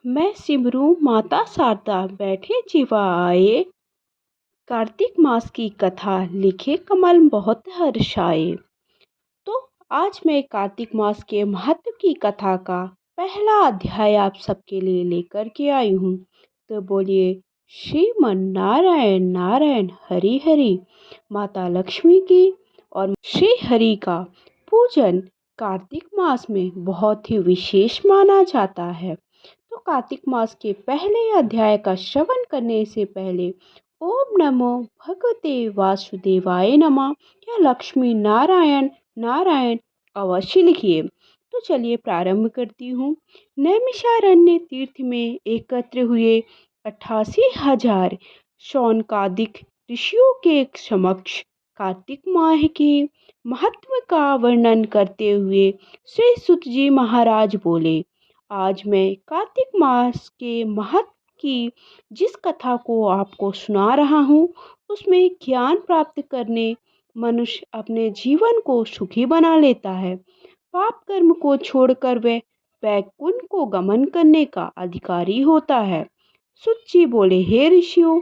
मैं सिमरू माता शारदा बैठे जीवा आए। कार्तिक मास की कथा लिखे कमल बहुत हर्षाए। तो आज मैं कार्तिक मास के महत्व की कथा का पहला अध्याय आप सबके लिए लेकर के आई हूँ। तो बोलिए श्रीमन नारायण नारायण हरि हरि। माता लक्ष्मी की और श्री हरि का पूजन कार्तिक मास में बहुत ही विशेष माना जाता है। तो कार्तिक मास के पहले अध्याय का श्रवण करने से पहले ओम नमो भगवते वासुदेवाय नमः या लक्ष्मी नारायण नारायण अवश्य लिखिए। तो चलिए प्रारंभ करती हूँ। नैमिषारण्य तीर्थ में एकत्र हुए 88,000 शौनकादिक ऋषियों के समक्ष कार्तिक माह के महत्व का वर्णन करते हुए श्री सुत जी महाराज बोले, आज मैं कार्तिक मास के महत्व की जिस कथा को आपको सुना रहा हूँ उसमें ज्ञान प्राप्त करने मनुष्य अपने जीवन को सुखी बना लेता है। पाप कर्म को छोड़कर वह वैकुंठ को गमन करने का अधिकारी होता है। सुत जी बोले, हे ऋषियों,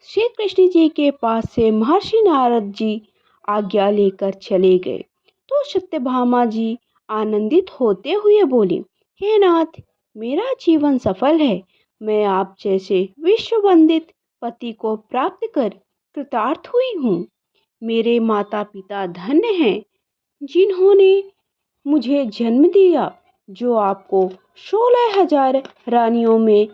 श्री कृष्ण जी के पास से महर्षि नारद जी आज्ञा लेकर चले गए। तो सत्यभामा जी आनंदित होते हुए बोली, हे नाथ, मेरा जीवन सफल है। मैं आप जैसे विश्व वंदित पति को प्राप्त कर कृतार्थ हुई हूँ। मेरे माता पिता धन्य हैं जिन्होंने मुझे जन्म दिया। जो आपको 16,000 रानियों में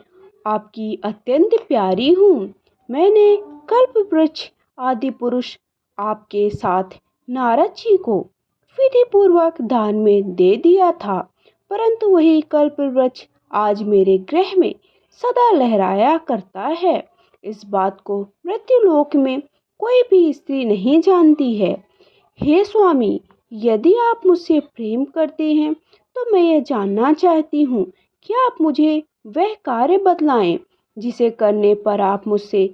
आपकी अत्यंत प्यारी हूँ। मैंने कल्प वृक्ष आदि पुरुष आपके साथ नारद जी को विधि पूर्वक दान में दे दिया था, परंतु वही कल्प वृक्ष आज मेरे गृह में सदा लहराया करता है। इस बात को मृत्युलोक में कोई भी स्त्री नहीं जानती है। हे स्वामी, यदि आप मुझसे प्रेम करते हैं तो मैं ये जानना चाहती हूँ कि आप मुझे वह कार्य बतलाएं जिसे करने पर आप मुझसे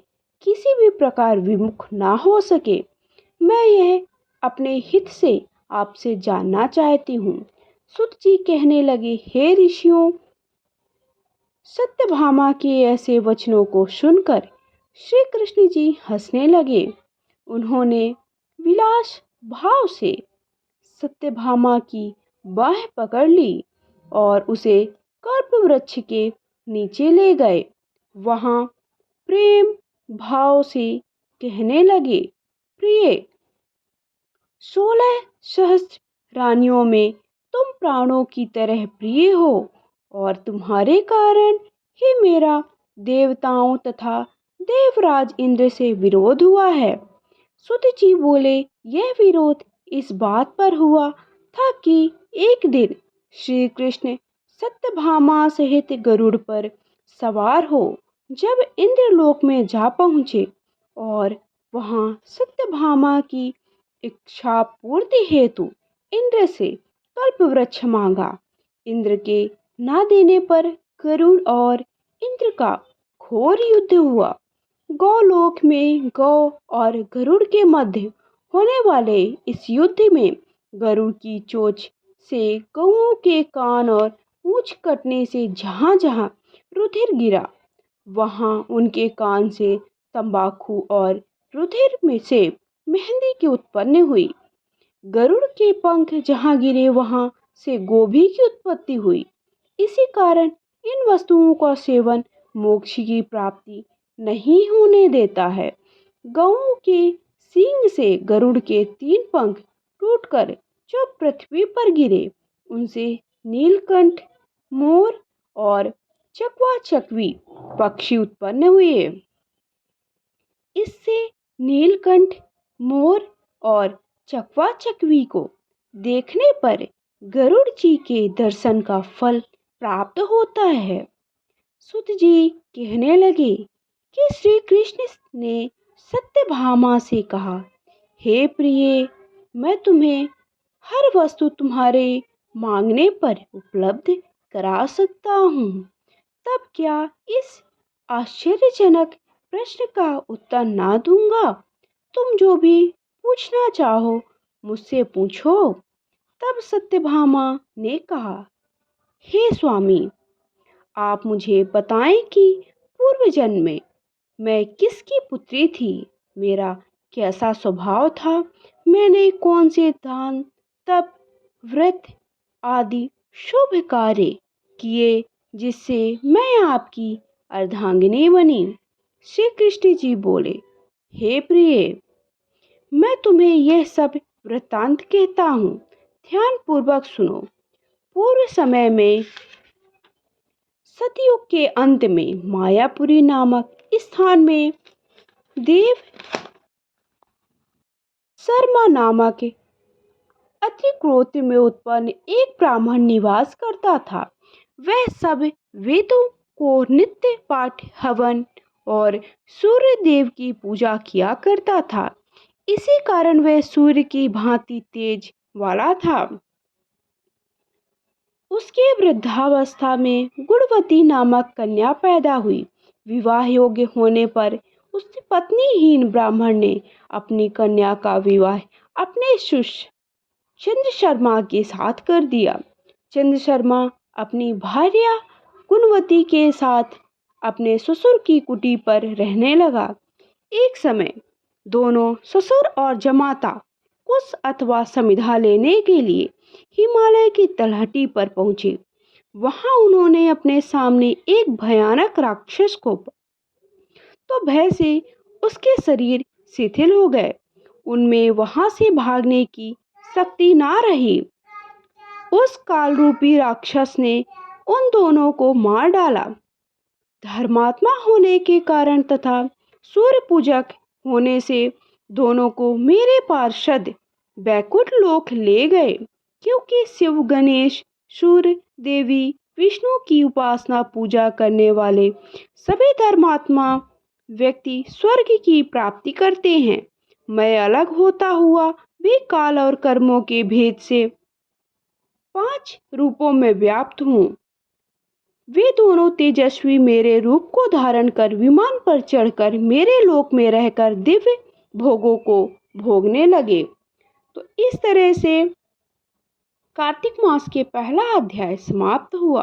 किसी भी प्रकार विमुख ना हो सके। मैं यह अपने हित से आपसे जानना चाहती हूँ। सुत जी कहने लगे, हे ऋषियों, सत्यभामा के ऐसे वचनों को सुनकर श्री कृष्ण जी हंसने लगे। उन्होंने विलास भाव से सत्यभामा की बाह पकड़ ली और उसे कल्प वृक्ष के नीचे ले गए। वहां प्रेम भाव से कहने लगे, प्रिय, 16 सहस्त्र रानियों में तुम प्राणों की तरह प्रिय हो और तुम्हारे कारण ही मेरा देवताओं तथा देवराज इंद्र से विरोध हुआ है। सुत जी बोले, यह विरोध इस बात पर हुआ था कि एक दिन श्री कृष्ण सत्यभामा सहित गरुड़ पर सवार हो जब इंद्रलोक में जा पहुँचे और वहां सत्यभामा की इच्छा पूर्ति हेतु इंद्र से कल्प वृक्ष मांगा। इंद्र के ना देने पर गरुड़ और इंद्र का घोर युद्ध हुआ। गौलोक में गौ और गरुड़ के मध्य होने वाले इस युद्ध में गरुड़ की चोंच से गौओं के कान और पूंछ कटने से जहां जहां रुधिर गिरा, वहां उनके कान से तंबाकू और रुधिर में से मेहंदी की उत्पन्न हुई। गरुड़ के पंख जहां गिरे वहां से गोभी की उत्पत्ति हुई। इसी कारण इन वस्तुओं का सेवन मोक्ष की प्राप्ति नहीं होने देता है। गौओं के सींग से गरुड़ के 3 पंख टूटकर जो पृथ्वी पर गिरे, उनसे नीलकंठ, मोर और चकवा चकवी पक्षी उत्पन्न हुए। इससे नीलकंठ, मोर और चकवा चकवी को देखने पर गरुड़ जी के दर्शन का फल प्राप्त होता है। सुत जी कहने लगे कि श्री कृष्ण ने सत्यभामा से कहा, हे प्रिय, मैं तुम्हें हर वस्तु तुम्हारे मांगने पर उपलब्ध करा सकता हूँ। तब क्या इस आश्चर्यजनक प्रश्न का उत्तर ना दूंगा? तुम जो भी पूछना चाहो मुझसे पूछो। तब सत्यभामा ने कहा, हे स्वामी, आप मुझे बताएं कि पूर्व जन्म में मैं किसकी पुत्री थी, मेरा कैसा स्वभाव था, मैंने कौन से दान, तप, व्रत आदि शुभ कार्य किए जिससे मैं आपकी अर्धांगिनी बनी। श्री कृष्ण जी बोले, हे प्रिय, मैं तुम्हें यह सब वृत्तांत कहता हूँ, ध्यान पूर्वक सुनो। पूर्व समय में सतयुग के अंत में मायापुरी नामक स्थान में देव शर्मा नामक अति क्रोध में उत्पन्न एक ब्राह्मण निवास करता था। वह सब वेदों को नित्य पाठ हवन और सूर्य देव की पूजा किया करता था। इसी कारण वह सूर्य की भांति तेज वाला था। उसके वृद्धावस्था में गुणवती नामक कन्या पैदा हुई। विवाह योग्य होने पर उसकी पत्नीहीन ब्राह्मण ने अपनी कन्या का विवाह अपने शिष्य चंद्र शर्मा के साथ कर दिया। चंद्र शर्मा अपनी भार्या गुणवती के साथ अपने ससुर की कुटी पर रहने लगा। एक समय दोनों ससुर और जमाता कुश अथवा समिधा लेने के लिए हिमालय की तलहटी पर पहुंचे। वहां उन्होंने अपने सामने एक भयानक राक्षस को तो भय से उसके शरीर शिथिल हो गए। उनमें वहां से भागने की शक्ति ना रही। उस काल रूपी राक्षस ने उन दोनों को मार डाला। धर्मात्मा होने के कारण तथा सूर्य पूजक होने से दोनों को मेरे पार्षद बैकुंठ लोक ले गए, क्योंकि शिव, गणेश, सूर्य देवी, विष्णु की उपासना पूजा करने वाले सभी धर्मात्मा व्यक्ति स्वर्ग की प्राप्ति करते हैं। मैं अलग होता हुआ भी काल और कर्मों के भेद से 5 रूपों में व्याप्त हूँ। वे दोनों तेजस्वी मेरे रूप को धारण कर विमान पर चढ़कर मेरे लोक में रहकर दिव्य भोगों को भोगने लगे। तो इस तरह से कार्तिक मास के पहला अध्याय समाप्त हुआ।